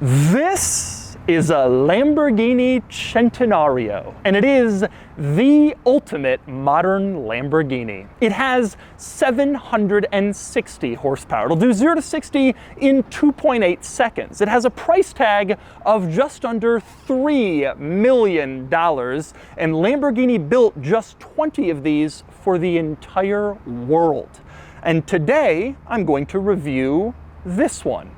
This is a Lamborghini Centenario, and it is the ultimate modern Lamborghini. It has 760 horsepower. It'll do 0 to 60 in 2.8 seconds. It has a price tag of just under $3 million, and Lamborghini built just 20 of these for the entire world. And today, I'm going to review this one.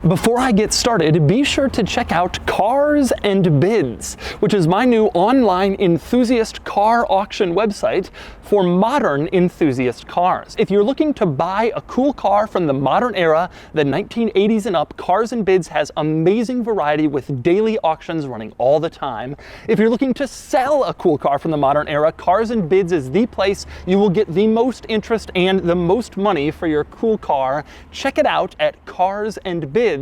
Before I get started, be sure to check out Cars and Bids, which is my new online enthusiast car auction website for modern enthusiast cars. If you're looking to buy a cool car from the modern era, the 1980s and up, Cars and Bids has amazing variety with daily auctions running all the time. If you're looking to sell a cool car from the modern era, Cars and Bids is the place you will get the most interest and the most money for your cool car. Check it out at carsandbids.com.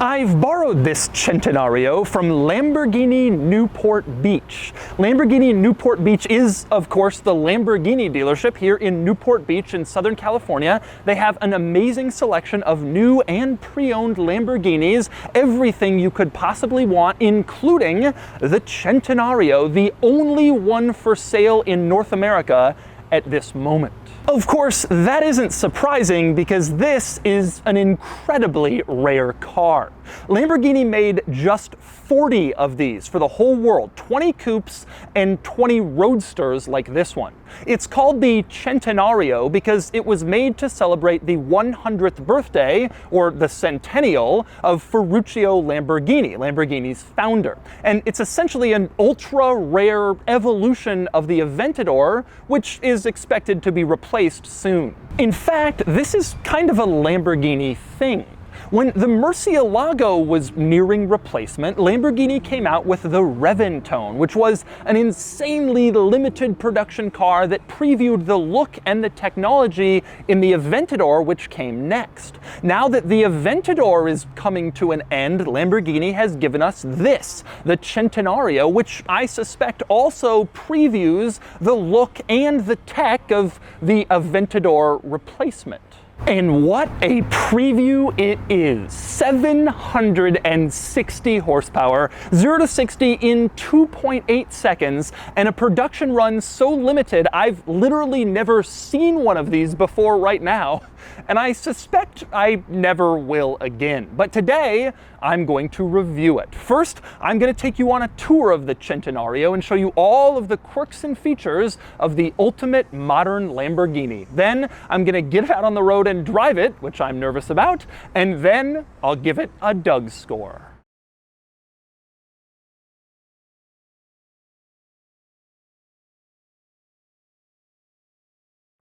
I've borrowed this Centenario from Lamborghini Newport Beach. Lamborghini Newport Beach is, of course, the Lamborghini dealership here in Newport Beach in Southern California. They have an amazing selection of new and pre-owned Lamborghinis, everything you could possibly want, including the Centenario, the only one for sale in North America at this moment. Of course, that isn't surprising because this is an incredibly rare car. Lamborghini made just 40 of these for the whole world, 20 coupes and 20 roadsters like this one. It's called the Centenario because it was made to celebrate the 100th birthday, or the centennial, of Ferruccio Lamborghini, Lamborghini's founder. And it's essentially an ultra-rare evolution of the Aventador, which is expected to be replaced soon. In fact, this is kind of a Lamborghini thing. When the Murcielago was nearing replacement, Lamborghini came out with the Reventone, which was an insanely limited production car that previewed the look and the technology in the Aventador, which came next. Now that the Aventador is coming to an end, Lamborghini has given us this, the Centenario, which I suspect also previews the look and the tech of the Aventador replacement. And what a preview it is. 760 horsepower, 0 to 60 in 2.8 seconds, and a production run so limited I've literally never seen one of these before right now, and I suspect I never will again. But today, I'm going to review it. First, I'm going to take you on a tour of the Centenario and show you all of the quirks and features of the ultimate modern Lamborghini. Then, I'm going to get it out on the road and drive it, which I'm nervous about, and then I'll give it a DOUGSCORE.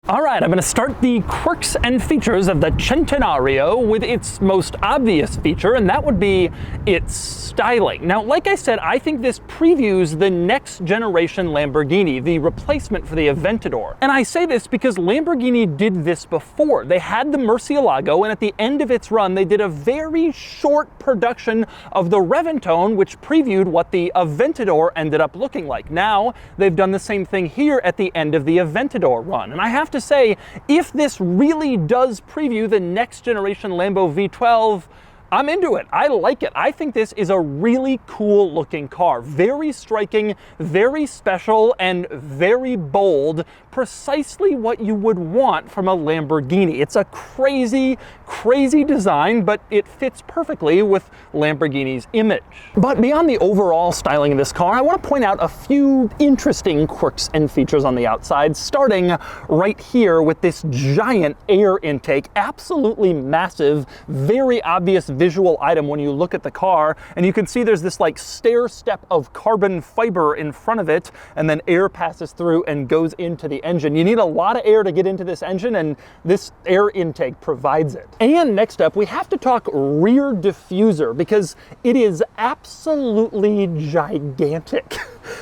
All right, I'm going to start the quirks and features of the Centenario with its most obvious feature, and that would be its styling. Now, like I said, I think this previews the next generation Lamborghini, the replacement for the Aventador. And I say this because Lamborghini did this before. They had the Murcielago, and at the end of its run, they did a very short production of the Reventone, which previewed what the Aventador ended up looking like. Now, they've done the same thing here at the end of the Aventador run. And I have to say, if this really does preview the next generation Lambo V12, I'm into it. I like it. I think this is a really cool looking car. Very striking, very special, and very bold. Precisely what you would want from a Lamborghini. It's a crazy, crazy design, but it fits perfectly with Lamborghini's image. But beyond the overall styling of this car, I want to point out a few interesting quirks and features on the outside, starting right here with this giant air intake. Absolutely massive, very obvious visual item when you look at the car, and you can see there's this like stair step of carbon fiber in front of it, and then air passes through and goes into the engine. You need a lot of air to get into this engine, and this air intake provides it. And next up, we have to talk rear diffuser, because it is absolutely gigantic.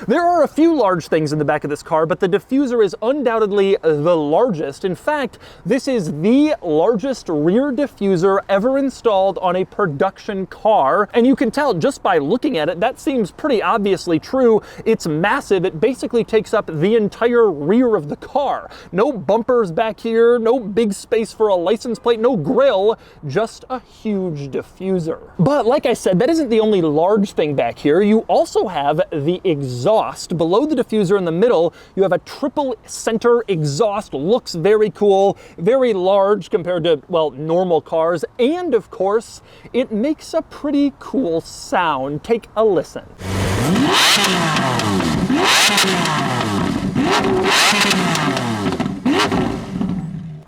There are a few large things in the back of this car, but the diffuser is undoubtedly the largest. In fact, this is the largest rear diffuser ever installed on a production car. And you can tell just by looking at it, that seems pretty obviously true. It's massive. It basically takes up the entire rear of the car. No bumpers back here, no big space for a license plate, no grille, just a huge diffuser. But like I said, that isn't the only large thing back here. You also have the exhaust. Below the diffuser in the middle, you have a triple center exhaust. Looks very cool, very large compared to, well, normal cars. And of course, it makes a pretty cool sound. Take a listen.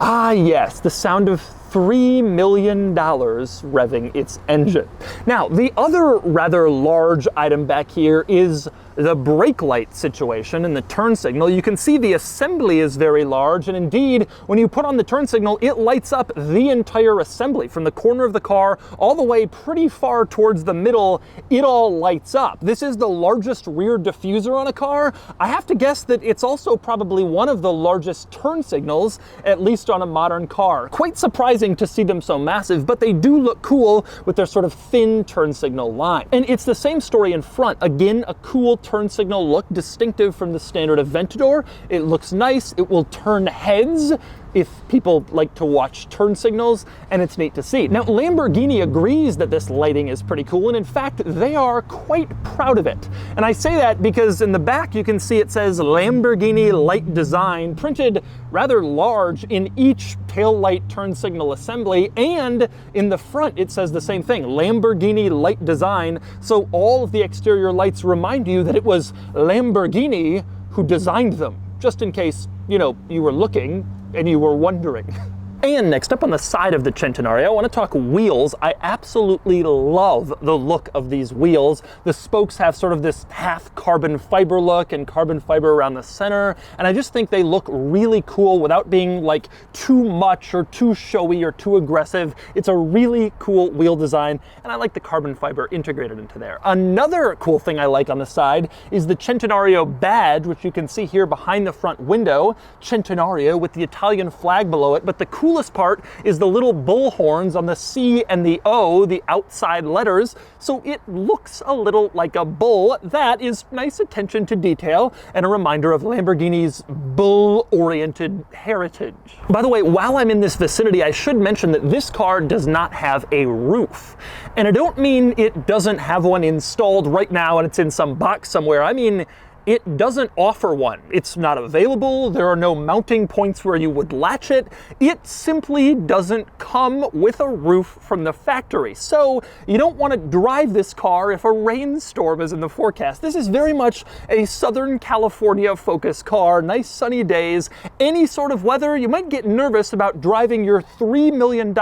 Ah, yes, the sound of $3 million revving its engine. Now, the other rather large item back here is the brake light situation and the turn signal. You can see the assembly is very large, and indeed, when you put on the turn signal, it lights up the entire assembly from the corner of the car all the way pretty far towards the middle. It all lights up. This is the largest rear diffuser on a car. I have to guess that it's also probably one of the largest turn signals, at least on a modern car. Quite surprising to see them so massive, but they do look cool with their sort of thin turn signal line. And it's the same story in front. Again, a cool turn signal look, distinctive from the standard Aventador. It looks nice. It will turn heads if people like to watch turn signals, and it's neat to see. Now, Lamborghini agrees that this lighting is pretty cool, and in fact, they are quite proud of it. And I say that because in the back, you can see it says Lamborghini Light Design, printed rather large in each tail light turn signal assembly, and in the front, it says the same thing, Lamborghini Light Design, so all of the exterior lights remind you that it was Lamborghini who designed them, just in case, you know, you were looking and you were wondering. And next up on the side of the Centenario, I want to talk wheels. I absolutely love the look of these wheels. The spokes have sort of this half carbon fiber look and carbon fiber around the center, and I just think they look really cool without being like too much or too showy or too aggressive. It's a really cool wheel design, and I like the carbon fiber integrated into there. Another cool thing I like on the side is the Centenario Badge, which you can see here behind the front window. Centenario with the Italian flag below it, but the coolest part is the little bull horns on the C and the O, the outside letters, so it looks a little like a bull. That is nice attention to detail and a reminder of Lamborghini's bull-oriented heritage. By the way, while I'm in this vicinity, I should mention that this car does not have a roof. And I don't mean it doesn't have one installed right now and it's in some box somewhere. I mean, it doesn't offer one. It's not available. There are no mounting points where you would latch it. It simply doesn't come with a roof from the factory. So you don't want to drive this car if a rainstorm is in the forecast. This is very much a Southern California focused car. Nice sunny days. Any sort of weather, you might get nervous about driving your $3 million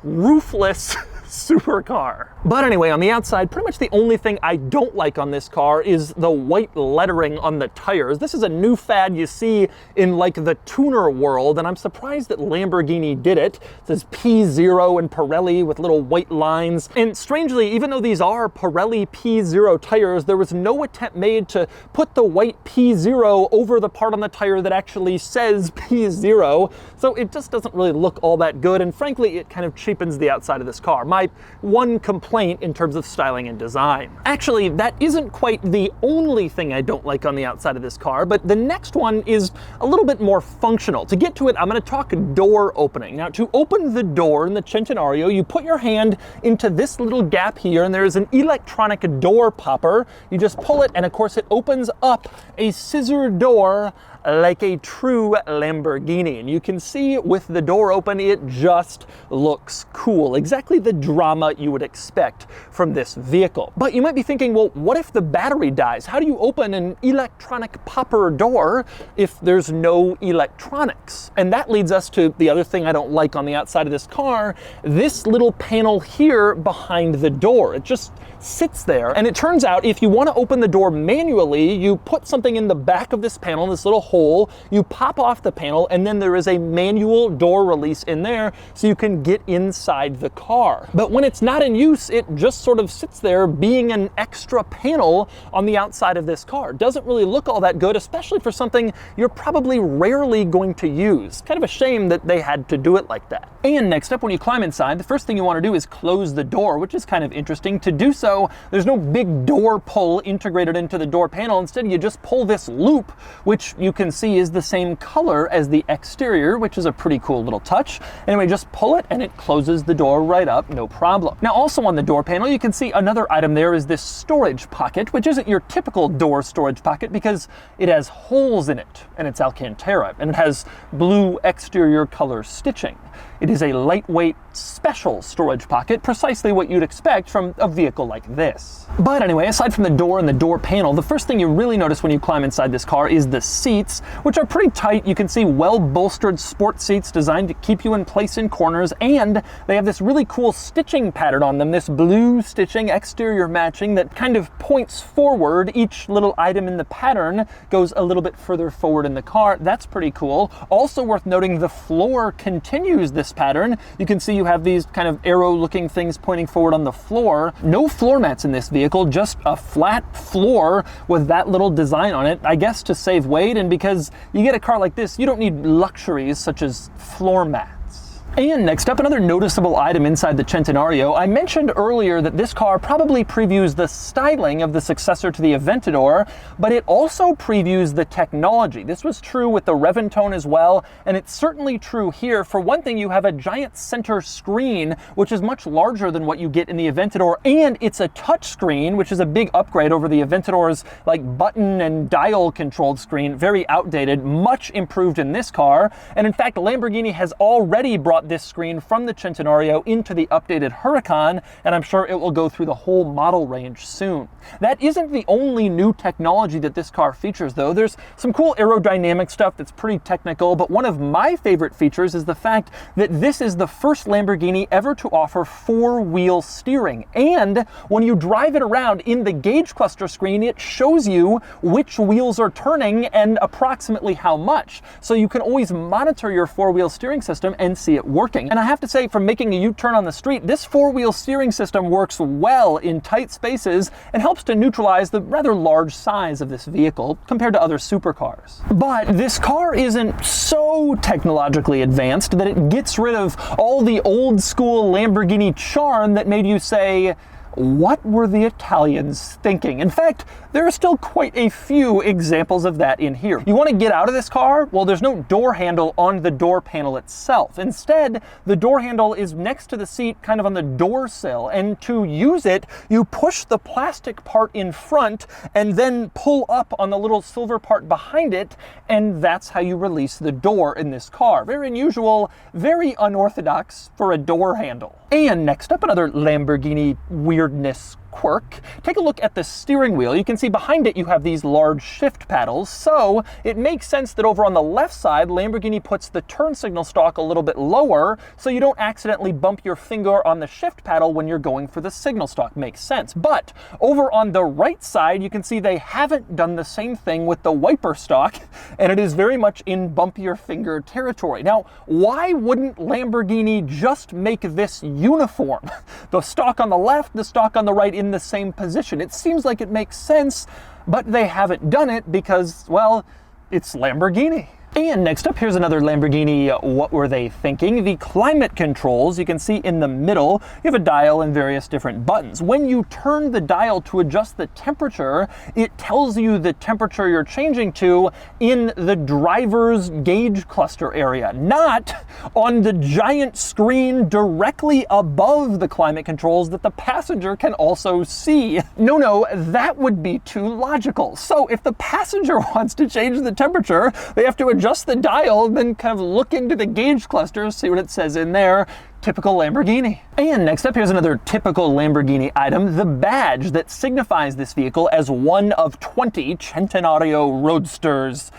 roofless supercar. But anyway, on the outside, pretty much the only thing I don't like on this car is the white lettering on the tires. This is a new fad you see in like the tuner world, and I'm surprised that Lamborghini did it. It says P0 and Pirelli with little white lines. And strangely, even though these are Pirelli P0 tires, there was no attempt made to put the white P0 over the part on the tire that actually says P0. So it just doesn't really look all that good, and frankly, it kind of cheapens the outside of this car. My one complaint in terms of styling and design. Actually, that isn't quite the only thing I don't like on the outside of this car, but the next one is a little bit more functional. To get to it, I'm going to talk door opening. Now, to open the door in the Centenario, you put your hand into this little gap here, and there is an electronic door popper. You just pull it, and of course, it opens up a scissor door like a true Lamborghini. And you can see with the door open, it just looks cool. Exactly the drama you would expect from this vehicle. But you might be thinking, well, what if the battery dies? How do you open an electronic popper door if there's no electronics? And that leads us to the other thing I don't like on the outside of this car, this little panel here behind the door. It just sits there. And it turns out if you want to open the door manually, you put something in the back of this panel, this little hole, you pop off the panel, and then there is a manual door release in there so you can get inside the car. But when it's not in use, it just sort of sits there being an extra panel on the outside of this car. Doesn't really look all that good, especially for something you're probably rarely going to use. Kind of a shame that they had to do it like that. And next up, when you climb inside, the first thing you want to do is close the door, which is kind of interesting. To do so, there's no big door pull integrated into the door panel. Instead, you just pull this loop, which you can see is the same color as the exterior, which is a pretty cool little touch. Anyway, just pull it and it closes the door right up, no problem. Now, also on the door panel, you can see another item there is this storage pocket, which isn't your typical door storage pocket because it has holes in it, and it's Alcantara, and it has blue exterior color stitching. It is a lightweight, special storage pocket, precisely what you'd expect from a vehicle like this. But anyway, aside from the door and the door panel, the first thing you really notice when you climb inside this car is the seats, which are pretty tight. You can see well-bolstered sport seats designed to keep you in place in corners, and they have this really cool stitching pattern on them, this blue stitching, exterior matching, that kind of points forward. Each little item in the pattern goes a little bit further forward in the car. That's pretty cool. Also worth noting, the floor continues this pattern. You can see you have these kind of arrow-looking things pointing forward on the floor. No floor mats in this vehicle, just a flat floor with that little design on it, I guess to save weight, and because you get a car like this, you don't need luxuries such as floor mats. And next up, another noticeable item inside the Centenario. I mentioned earlier that this car probably previews the styling of the successor to the Aventador, but it also previews the technology. This was true with the Reventone as well, and it's certainly true here. For one thing, you have a giant center screen, which is much larger than what you get in the Aventador, and it's a touch screen, which is a big upgrade over the Aventador's like button and dial controlled screen. Very outdated, much improved in this car. And in fact, Lamborghini has already brought this screen from the Centenario into the updated Huracan, and I'm sure it will go through the whole model range soon. That isn't the only new technology that this car features, though. There's some cool aerodynamic stuff that's pretty technical, but one of my favorite features is the fact that this is the first Lamborghini ever to offer four-wheel steering. And when you drive it around in the gauge cluster screen, it shows you which wheels are turning and approximately how much. So you can always monitor your four-wheel steering system and see it working. And I have to say, from making a U-turn on the street, this four-wheel steering system works well in tight spaces and helps to neutralize the rather large size of this vehicle compared to other supercars. But this car isn't so technologically advanced that it gets rid of all the old school Lamborghini charm that made you say, what were the Italians thinking? In fact, there are still quite a few examples of that in here. You want to get out of this car? Well, there's no door handle on the door panel itself. Instead, the door handle is next to the seat, kind of on the door sill. And to use it, you push the plastic part in front and then pull up on the little silver part behind it, and that's how you release the door in this car. Very unusual, very unorthodox for a door handle. And next up, another Lamborghini weirdness quirk. Take a look at the steering wheel. You can see behind it you have these large shift paddles, so it makes sense that over on the left side, Lamborghini puts the turn signal stalk a little bit lower so you don't accidentally bump your finger on the shift paddle when you're going for the signal stalk. Makes sense. But over on the right side, you can see they haven't done the same thing with the wiper stalk, and it is very much in bump your finger territory. Now, why wouldn't Lamborghini just make this uniform? The stalk on the left, the stalk on the right in the same position. It seems like it makes sense, but they haven't done it because, well, it's Lamborghini. And next up, here's another Lamborghini, what were they thinking? The climate controls, you can see in the middle, you have a dial and various different buttons. When you turn the dial to adjust the temperature, it tells you the temperature you're changing to in the driver's gauge cluster area, not on the giant screen directly above the climate controls that the passenger can also see. No, that would be too logical. So if the passenger wants to change the temperature, they have to adjust the dial, then kind of look into the gauge cluster, see what it says in there. Typical Lamborghini. And next up, here's another typical Lamborghini item, the badge that signifies this vehicle as one of 20 Centenario Roadsters.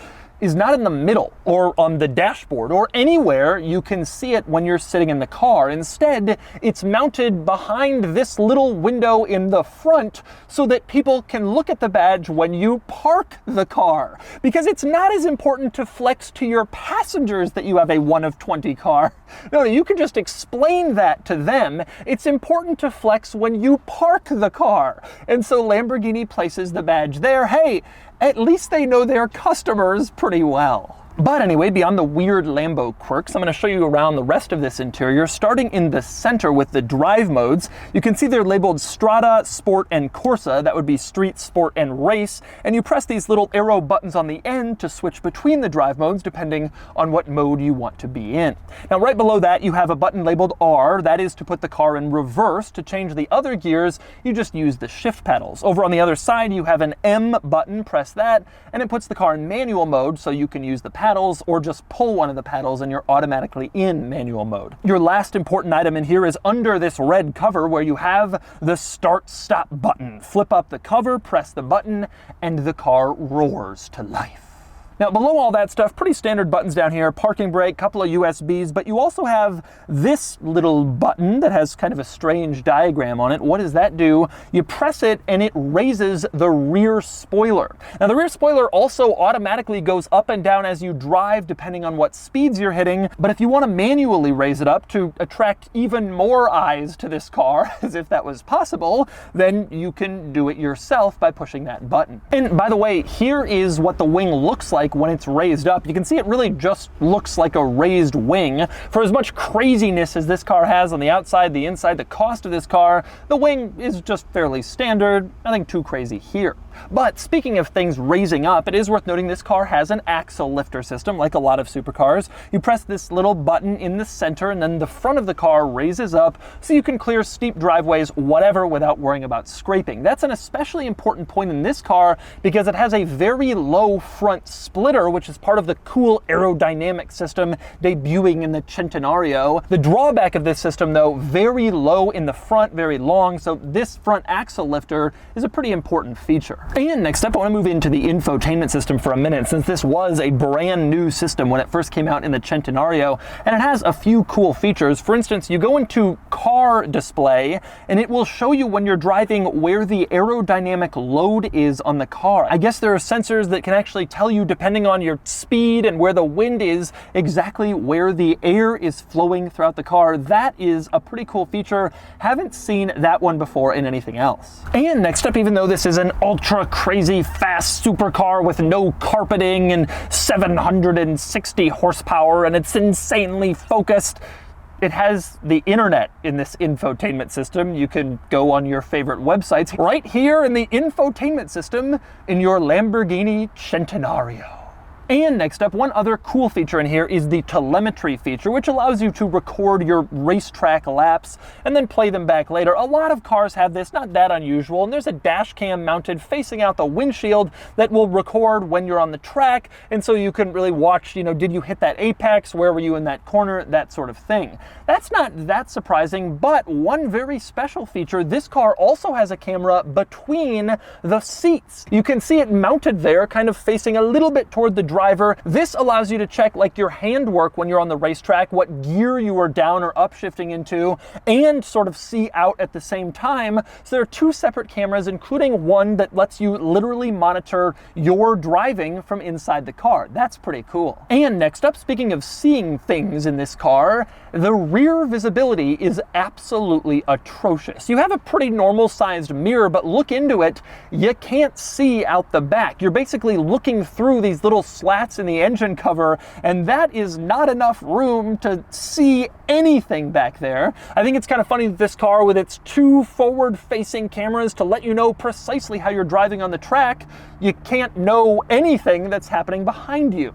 is not in the middle or on the dashboard or anywhere you can see it when you're sitting in the car. Instead, it's mounted behind this little window in the front so that people can look at the badge when you park the car. Because it's not as important to flex to your passengers that you have a 1 of 20 car. No, you can just explain that to them. It's important to flex when you park the car. And so Lamborghini places the badge there. Hey, at least they know their customers pretty well. But anyway, beyond the weird Lambo quirks, I'm going to show you around the rest of this interior, starting in the center with the drive modes. You can see they're labeled Strada, Sport, and Corsa. That would be Street, Sport, and Race. And you press these little arrow buttons on the end to switch between the drive modes, depending on what mode you want to be in. Now, right below that, you have a button labeled R. That is to put the car in reverse. To change the other gears, you just use the shift pedals. Over on the other side, you have an M button. Press that, and it puts the car in manual mode, so you can use the paddles or just pull one of the paddles and you're automatically in manual mode. Your last important item in here is under this red cover where you have the start stop button. Flip up the cover, press the button, and the car roars to life. Now, below all that stuff, pretty standard buttons down here, parking brake, couple of USBs, but you also have this little button that has kind of a strange diagram on it. What does that do? You press it and it raises the rear spoiler. Now, the rear spoiler also automatically goes up and down as you drive depending on what speeds you're hitting, but if you want to manually raise it up to attract even more eyes to this car, as if that was possible, then you can do it yourself by pushing that button. And by the way, here is what the wing looks like when it's raised up. You can see it really just looks like a raised wing. For as much craziness as this car has on the outside, the inside, the cost of this car, the wing is just fairly standard. Nothing too crazy here. But speaking of things raising up, it is worth noting this car has an axle lifter system, like a lot of supercars. You press this little button in the center and then the front of the car raises up so you can clear steep driveways, whatever, without worrying about scraping. That's an especially important point in this car because it has a very low front splitter, which is part of the cool aerodynamic system debuting in the Centenario. The drawback of this system, though, very low in the front, very long, so this front axle lifter is a pretty important feature. And next up, I want to move into the infotainment system for a minute, since this was a brand new system when it first came out in the Centenario, and it has a few cool features. For instance, you go into car display, and it will show you when you're driving where the aerodynamic load is on the car. I guess there are sensors that can actually tell you, depending on your speed and where the wind is, exactly where the air is flowing throughout the car. That is a pretty cool feature. Haven't seen that one before in anything else. And next up, even though this is an ultra crazy fast supercar with no carpeting and 760 horsepower and it's insanely focused, it has the internet in this infotainment system. You can go on your favorite websites right here in the infotainment system in your Lamborghini Centenario. And next up, one other cool feature in here is the telemetry feature, which allows you to record your racetrack laps and then play them back later. A lot of cars have this, not that unusual, and there's a dash cam mounted facing out the windshield that will record when you're on the track, and so you can really watch, did you hit that apex, where were you in that corner, that sort of thing. That's not that surprising, but one very special feature, this car also has a camera between the seats. You can see it mounted there, kind of facing a little bit toward the driver. This allows you to check like your handwork when you're on the racetrack, what gear you are down or upshifting into, and sort of see out at the same time. So there are two separate cameras, including one that lets you literally monitor your driving from inside the car. That's pretty cool. And next up, speaking of seeing things in this car, the rear visibility is absolutely atrocious. You have a pretty normal sized mirror, but look into it, you can't see out the back. You're basically looking through these little slats in the engine cover, and that is not enough room to see anything back there. I think it's kind of funny that this car, with its two forward-facing cameras to let you know precisely how you're driving on the track, you can't know anything that's happening behind you.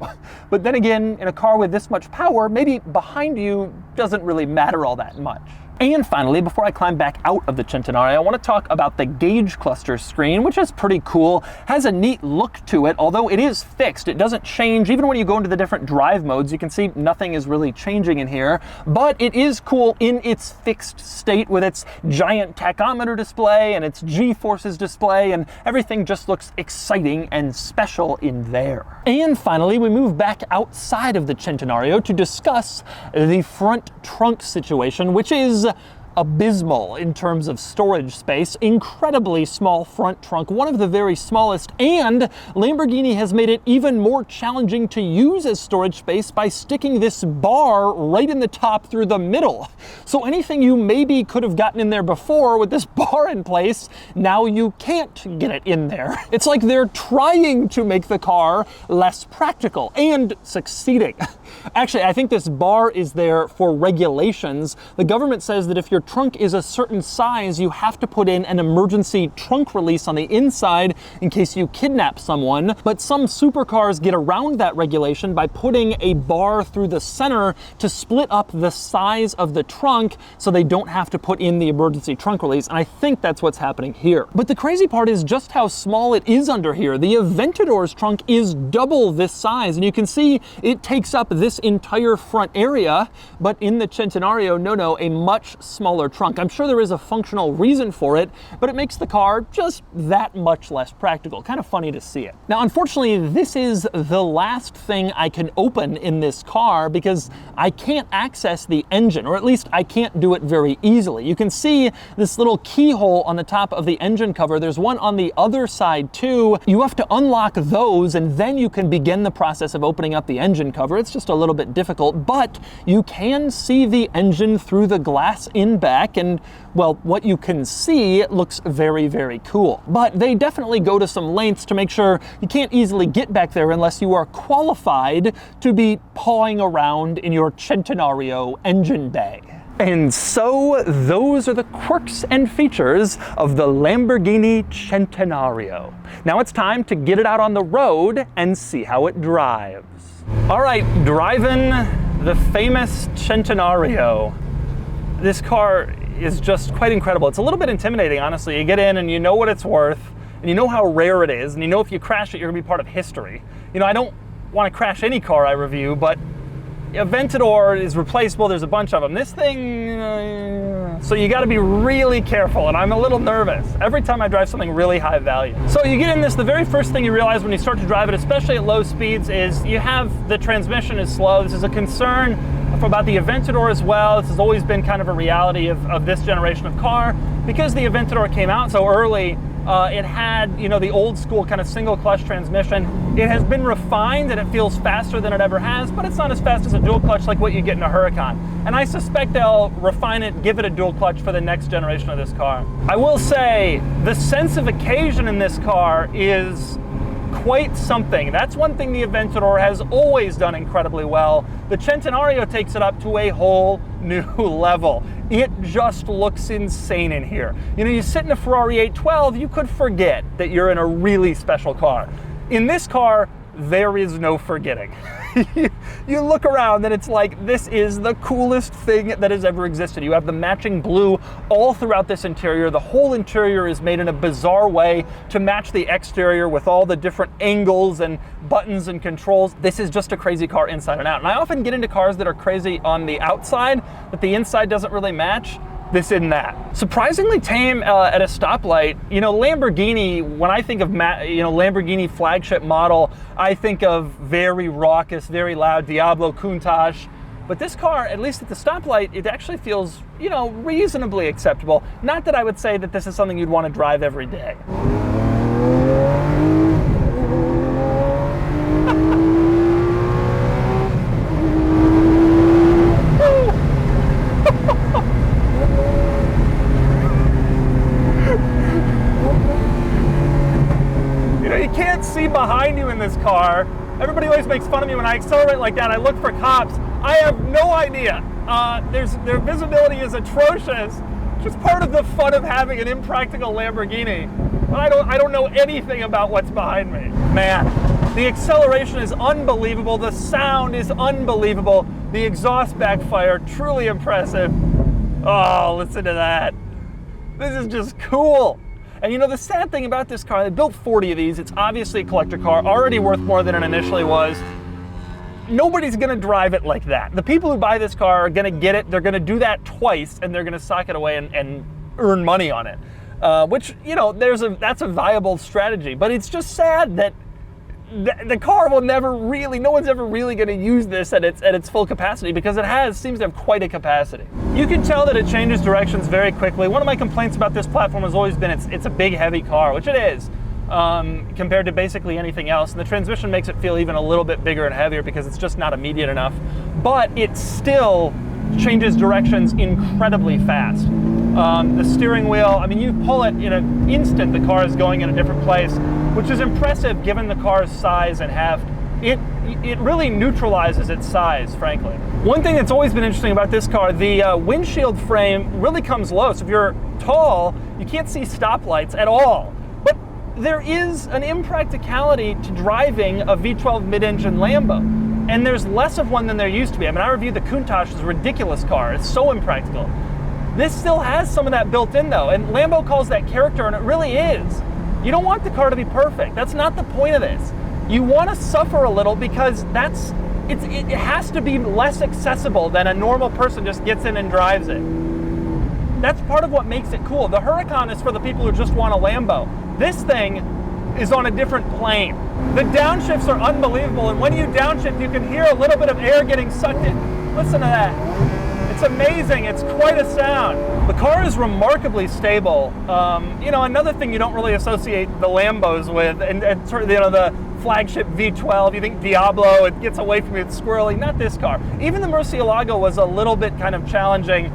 But then again, in a car with this much power, maybe behind you doesn't really matter all that much. And finally, before I climb back out of the Centenario, I want to talk about the gauge cluster screen, which is pretty cool. Has a neat look to it, although it is fixed. It doesn't change. Even when you go into the different drive modes, you can see nothing is really changing in here, but it is cool in its fixed state with its giant tachometer display and its G-forces display, and everything just looks exciting and special in there. And finally, we move back outside of the Centenario to discuss the front trunk situation, which is abysmal in terms of storage space. Incredibly small front trunk, one of the very smallest, and Lamborghini has made it even more challenging to use as storage space by sticking this bar right in the top through the middle. So anything you maybe could have gotten in there before with this bar in place, now you can't get it in there. It's like they're trying to make the car less practical, and succeeding. Actually, I think this bar is there for regulations. The government says that if your trunk is a certain size, you have to put in an emergency trunk release on the inside in case you kidnap someone. But some supercars get around that regulation by putting a bar through the center to split up the size of the trunk so they don't have to put in the emergency trunk release. And I think that's what's happening here. But the crazy part is just how small it is under here. The Aventador's trunk is double this size, and you can see it takes up this entire front area, but in the Centenario, no, a much smaller trunk. I'm sure there is a functional reason for it, but it makes the car just that much less practical. Kind of funny to see it. Now, unfortunately, this is the last thing I can open in this car because I can't access the engine, or at least I can't do it very easily. You can see this little keyhole on the top of the engine cover. There's one on the other side too. You have to unlock those, and then you can begin the process of opening up the engine cover. It's just a little bit difficult, but you can see the engine through the glass in back, and well, what you can see looks very, very cool. But they definitely go to some lengths to make sure you can't easily get back there unless you are qualified to be pawing around in your Centenario engine bay. And so those are the quirks and features of the Lamborghini Centenario. Now it's time to get it out on the road and see how it drives. All right, driving the famous Centenario. This car is just quite incredible. It's a little bit intimidating, honestly. You get in and you know what it's worth, and you know how rare it is, and you know if you crash it, you're gonna be part of history. You know, I don't want to crash any car I review, but Aventador is replaceable. There's a bunch of them. This thing, so you got to be really careful, and I'm a little nervous every time I drive something really high value. So you get in this, the very first thing you realize when you start to drive it, especially at low speeds, is you have the transmission is slow. This is a concern about the Aventador as well. This has always been kind of a reality of this generation of car. Because the Aventador came out so early, it had, you know, the old school kind of single clutch transmission. It has been refined and it feels faster than it ever has, but it's not as fast as a dual clutch like what you get in a Huracan. And I suspect they'll refine it, give it a dual clutch for the next generation of this car. I will say the sense of occasion in this car is quite something. That's one thing the Aventador has always done incredibly well. The Centenario takes it up to a whole new level. It just looks insane in here. You know, you sit in a Ferrari 812, you could forget that you're in a really special car. In this car, there is no forgetting. You look around and it's like, this is the coolest thing that has ever existed. You have the matching blue all throughout this interior. The whole interior is made in a bizarre way to match the exterior with all the different angles and buttons and controls. This is just a crazy car inside and out. And I often get into cars that are crazy on the outside, but the inside doesn't really match. This isn't that. Surprisingly tame at a stoplight. You know, Lamborghini, when I think of Lamborghini flagship model, I think of very raucous, very loud Diablo Countach. But this car, at least at the stoplight, it actually feels, you know, reasonably acceptable. Not that I would say that this is something you'd want to drive every day. See behind you in this car. Everybody always makes fun of me when I accelerate like that. I look for cops. I have no idea. Their visibility is atrocious. Just part of the fun of having an impractical Lamborghini. But I don't know anything about what's behind me. Man, the acceleration is unbelievable. The sound is unbelievable. The exhaust backfire, truly impressive. Oh, listen to that. This is just cool. And you know, the sad thing about this car, they built 40 of these. It's obviously a collector car, already worth more than it initially was. Nobody's gonna drive it like that. The people who buy this car are gonna get it, they're gonna do that twice, and they're gonna sock it away and earn money on it. Which, you know, that's a viable strategy. But it's just sad that the car will never really, no one's ever really going to use this at its full capacity, because it seems to have quite a capacity. You can tell that it changes directions very quickly. One of my complaints about this platform has always been it's a big, heavy car, which it is, compared to basically anything else. And the transmission makes it feel even a little bit bigger and heavier because it's just not immediate enough. But it still changes directions incredibly fast. The steering wheel, I mean, you pull it in an instant, the car is going in a different place, which is impressive given the car's size and heft. It really neutralizes its size, frankly. One thing that's always been interesting about this car, the windshield frame really comes low. So if you're tall, you can't see stoplights at all. But there is an impracticality to driving a V12 mid-engine Lambo. And there's less of one than there used to be. I mean, I reviewed the Countach, it's a ridiculous car. It's so impractical. This still has some of that built in though, and Lambo calls that character, and it really is. You don't want the car to be perfect. That's not the point of this. You want to suffer a little because it has to be less accessible than a normal person just gets in and drives it. That's part of what makes it cool. The Huracan is for the people who just want a Lambo. This thing is on a different plane. The downshifts are unbelievable, and when you downshift, you can hear a little bit of air getting sucked in. Listen to that. It's amazing, it's quite a sound. The car is remarkably stable. You know, another thing you don't really associate the Lambos with, and sort of, you know, the flagship V12, you think Diablo, it gets away from you, it's squirrely. Not this car. Even the Murcielago was a little bit kind of challenging.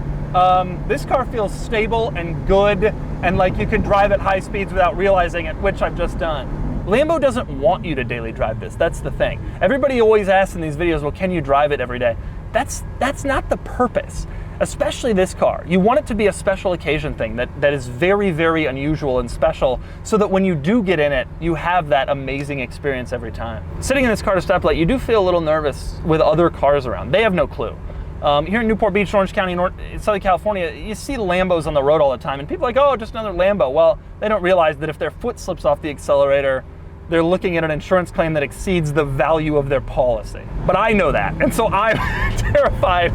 This car feels stable and good, and like you can drive at high speeds without realizing it, which I've just done. Lambo doesn't want you to daily drive this, that's the thing. Everybody always asks in these videos, well, can you drive it every day? That's not the purpose, especially this car. You want it to be a special occasion thing that is very, very unusual and special, so that when you do get in it, you have that amazing experience every time. Sitting in this car at a stoplight, you do feel a little nervous with other cars around. They have no clue. Here in Newport Beach, Orange County, Southern California, you see Lambos on the road all the time, and people are like, oh, just another Lambo. Well, they don't realize that if their foot slips off the accelerator, they're looking at an insurance claim that exceeds the value of their policy. But I know that, and so I'm terrified.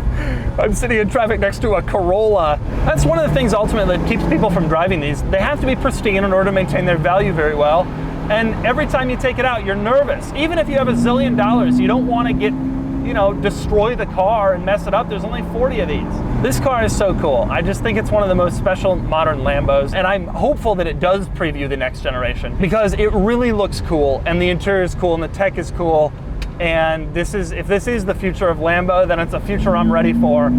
I'm sitting in traffic next to a Corolla. That's one of the things ultimately that keeps people from driving these. They have to be pristine in order to maintain their value very well. And every time you take it out, you're nervous. Even if you have $1 zillion, you don't want to get, you know, destroy the car and mess it up. There's only 40 of these. This car is so cool. I just think it's one of the most special modern Lambos, and I'm hopeful that it does preview the next generation, because it really looks cool, and the interior is cool, and the tech is cool. And if this is the future of Lambo, then it's a future I'm ready for.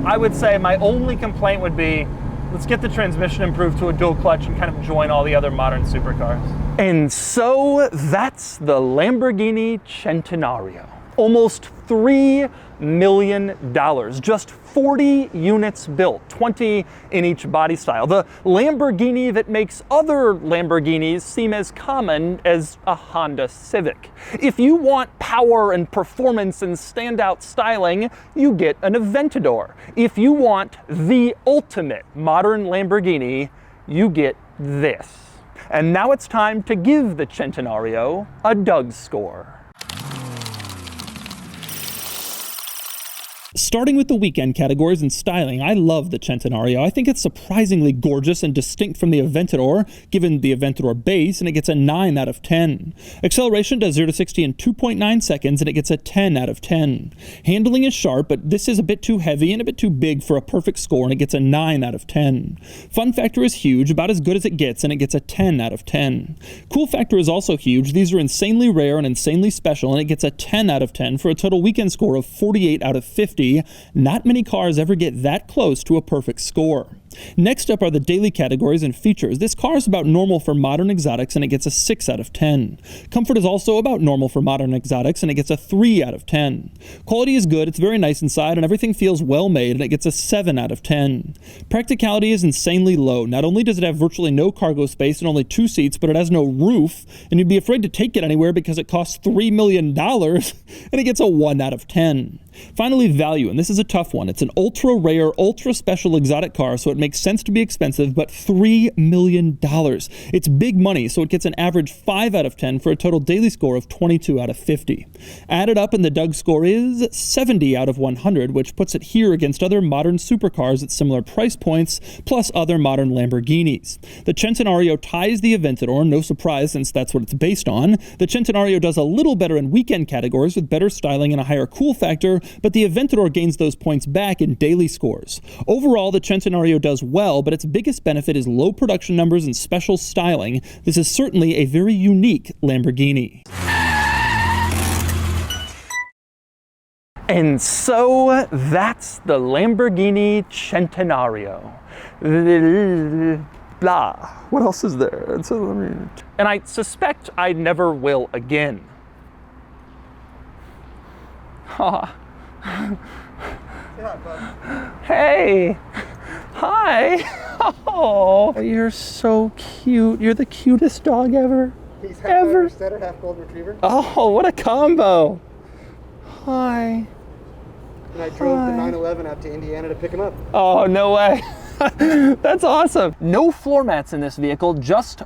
I would say my only complaint would be, let's get the transmission improved to a dual clutch and kind of join all the other modern supercars. And so that's the Lamborghini Centenario. Almost $3 million, just 40 units built, 20 in each body style. The Lamborghini that makes other Lamborghinis seem as common as a Honda Civic. If you want power and performance and standout styling, you get an Aventador. If you want the ultimate modern Lamborghini, you get this. And now it's time to give the Centenario a DOUGSCORE. Starting with the weekend categories and styling, I love the Centenario. I think it's surprisingly gorgeous and distinct from the Aventador, given the Aventador base, and it gets a 9 out of 10. Acceleration does 0 to 60 in 2.9 seconds, and it gets a 10 out of 10. Handling is sharp, but this is a bit too heavy and a bit too big for a perfect score, and it gets a 9 out of 10. Fun factor is huge, about as good as it gets, and it gets a 10 out of 10. Cool factor is also huge. These are insanely rare and insanely special, and it gets a 10 out of 10 for a total weekend score of 48 out of 50. Not many cars ever get that close to a perfect score. Next up are the daily categories and features. This car is about normal for modern exotics and it gets a 6 out of 10. Comfort is also about normal for modern exotics and it gets a 3 out of 10. Quality is good, it's very nice inside, and everything feels well made, and it gets a 7 out of 10. Practicality is insanely low. Not only does it have virtually no cargo space and only 2 seats, but it has no roof, and you'd be afraid to take it anywhere because it costs $3 million, and it gets a 1 out of 10. Finally, value, and this is a tough one. It's an ultra rare, ultra special exotic car, so it makes sense to be expensive, but $3 million. It's big money, so it gets an average 5 out of 10 for a total daily score of 22 out of 50. Added up, and the DOUGSCORE is 70 out of 100, which puts it here against other modern supercars at similar price points, plus other modern Lamborghinis. The Centenario ties the Aventador, no surprise since that's what it's based on. The Centenario does a little better in weekend categories with better styling and a higher cool factor, but the Aventador gains those points back in daily scores. Overall, the Centenario does well, but its biggest benefit is low production numbers and special styling. This is certainly a very unique Lamborghini. And so that's the Lamborghini Centenario. Blah. What else is there? And I suspect I never will again. Hey! Hi! Oh, you're so cute. You're the cutest dog ever. He's half Irish setter, half golden retriever. Oh, what a combo! Hi. And I drove the 911 out to Indiana to pick him up. Oh, no way. That's awesome. No floor mats in this vehicle, just